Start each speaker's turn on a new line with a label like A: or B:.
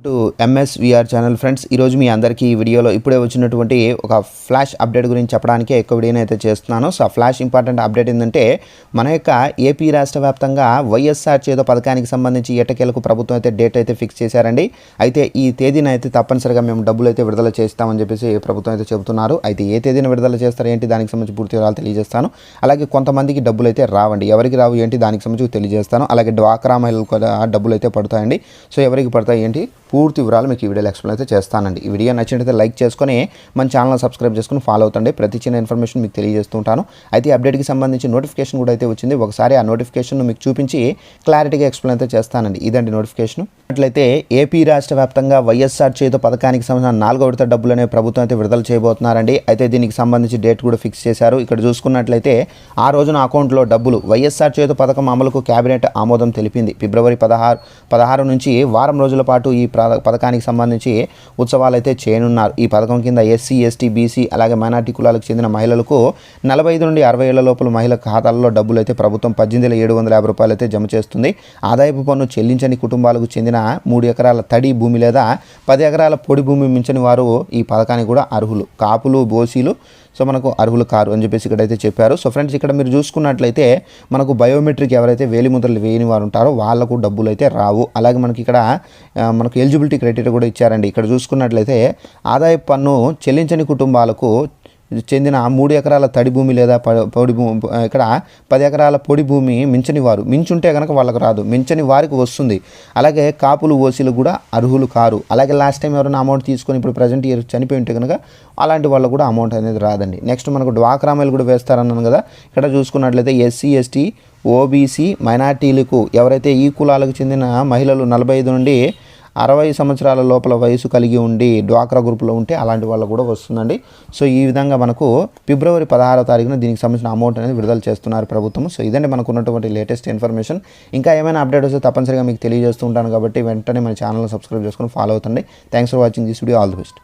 A: To ఎంఎస్విఆర్ channel friends, ఈరోజు మీ అందరికీ ఈ వీడియోలో ఇప్పుడే వచ్చినటువంటి ఒక ఫ్లాష్ అప్డేట్ గురించి చెప్పడానికే ఎక్కువ వీడియోని అయితే చేస్తున్నాను. సో ఆ ఫ్లాష్ ఇంపార్టెంట్ అప్డేట్ ఏంటంటే, మన యొక్క ఏపీ రాష్ట్ర వ్యాప్తంగా వైఎస్ఆర్ చేదో పథకానికి సంబంధించి ఎట్టకేలకు ప్రభుత్వం అయితే డేట్ అయితే ఫిక్స్ చేశారండి. అయితే ఈ తేదీన అయితే తప్పనిసరిగా మేము డబ్బులు అయితే విడుదల చేస్తామని చెప్పేసి ప్రభుత్వం అయితే చెబుతున్నారు. అయితే ఏ తేదీన విడుదల చేస్తారు ఏంటి, దానికి సంబంధించి పూర్తి వివరాలు తెలియజేస్తాను. అలాగే కొంతమందికి డబ్బులు అయితే రావండి, ఎవరికి రావు ఏంటి దానికి సంబంధించి తెలియజేస్తాను. అలాగే డ్వాక్రా మహిళలకు కూడా డబ్బులు అయితే పడతాయండి. సో ఎవరికి పడతాయి ఏంటి పూర్తి వివరాలు మీకు ఈ వీడియోలో ఎక్స్ప్లెయిన్ అయితే చేస్తానండి. ఈ వీడియో నచ్చినట్లయితే లైక్ చేసుకొని మన ఛానల్ సబ్స్క్రైబ్ చేసుకుని ఫాలో అవుతండి. ప్రతి చిన్న ఇన్ఫర్మేషన్ మీకు తెలియజేస్తూ ఉంటాను. అయితే ఈ అప్డేట్కి సంబంధించి నోటిఫికేషన్ కూడా అయితే వచ్చింది. ఒకసారి ఆ నోటిఫికేషన్ మీకు చూపించి క్లారిటీగా ఎక్స్ప్లెయిన్ అయితే చేస్తానండి. ఇదండి నోటిఫికేషన్. అట్లయితే ఏపీ రాష్ట్ర వ్యాప్తంగా వైఎస్ఆర్ చేతో పథకానికి సంబంధించిన 4వ విడత డబ్బులు అనే ప్రభుత్వం అయితే విడుదల చేయబోతున్నారండి. అయితే దీనికి సంబంధించి డేట్ కూడా ఫిక్స్ చేశారు. ఇక్కడ చూసుకున్నట్లయితే ఆ రోజున అకౌంట్లో డబ్బులు వైఎస్ఆర్ చేతో పథకం అమలుకు కేబినెట్ ఆమోదం తెలిపింది. ఫిబ్రవరి 16 నుంచి వారం రోజుల పాటు ఈ పథకానికి సంబంధించి ఉత్సవాలు అయితే చేయనున్నారు. ఈ పథకం కింద ఎస్సీ, ఎస్టీ, బీసీ అలాగే మైనార్టీ కులాలకు చెందిన మహిళలకు 45 నుండి 60 ఏళ్ల లోపల మహిళల ఖాతాల్లో డబ్బులు అయితే ప్రభుత్వం 18,750 రూపాయలు అయితే జమ చేస్తుంది. ఆదాయపు పన్ను చెల్లించని కుటుంబాలకు చెందిన 3 ఎకరాల తడి భూమి లేదా 10 ఎకరాల పొడి భూమి మించని వారు ఈ పథకానికి కూడా అర్హులు. కాపులు, బోసీలు సో మనకు అర్హులు కారు అని చెప్పేసి ఇక్కడైతే చెప్పారు. సో ఫ్రెండ్స్, ఇక్కడ మీరు చూసుకున్నట్లయితే మనకు బయోమెట్రిక్ ఎవరైతే వేలిముద్రలు వేయని వారు ఉంటారో వాళ్ళకు డబ్బులు అయితే రావు. అలాగే మనకి ఇక్కడ మనకు ఎలిజిబిలిటీ క్రైటీరియా కూడా ఇచ్చారండి. ఇక్కడ చూసుకున్నట్లయితే ఆదాయ పన్ను చెల్లించని కుటుంబాలకు చెందిన 3 ఎకరాల తడి భూమి లేదా పొడి భూమి, ఇక్కడ 10 ఎకరాల పొడి భూమి మించని వారు, మించుంటే కనుక వాళ్ళకు రాదు, మించని వారికి వస్తుంది. అలాగే కాపులు, ఓసీలు కూడా అర్హులు కారు. అలాగే లాస్ట్ టైం ఎవరైనా అమౌంట్ తీసుకొని ఇప్పుడు ప్రజెంట్ ఇయర్ చనిపోయి ఉంటే కనుక అలాంటి వాళ్ళకు కూడా అమౌంట్ అనేది రాదండి. నెక్స్ట్ మనకు డ్వాక్రా మహిళలు కూడా వేస్తారన్నాను కదా. ఇక్కడ చూసుకున్నట్లయితే ఎస్సీ, ఎస్టీ, ఓబీసీ, మైనార్టీలకు ఎవరైతే ఈ కులాలకు చెందిన మహిళలు 45 నుండి 60 సంవత్సరాల లోపల వయసు కలిగి ఉండి డ్వాక్రా గ్రూప్లో ఉంటే అలాంటి వాళ్ళకు కూడా వస్తుందండి. సో ఈ విధంగా మనకు ఫిబ్రవరి 16వ తారీఖున దీనికి సంబంధించిన అమౌంట్ అనేది విడుదల చేస్తున్నారు ప్రభుత్వం. సో ఇదండి మనకు ఉన్నటువంటి లేటెస్ట్ ఇన్ఫర్మేషన్. ఇంకా ఏమైనా అప్డేట్ వస్తే తప్పనిసరిగా మీకు తెలియజేస్తూ ఉంటాను కాబట్టి వెంటనే మన ఛానల్ని సబ్స్క్రైబ్ చేసుకొని ఫాలో అవుతండి. Thanks for watching this video. All the best.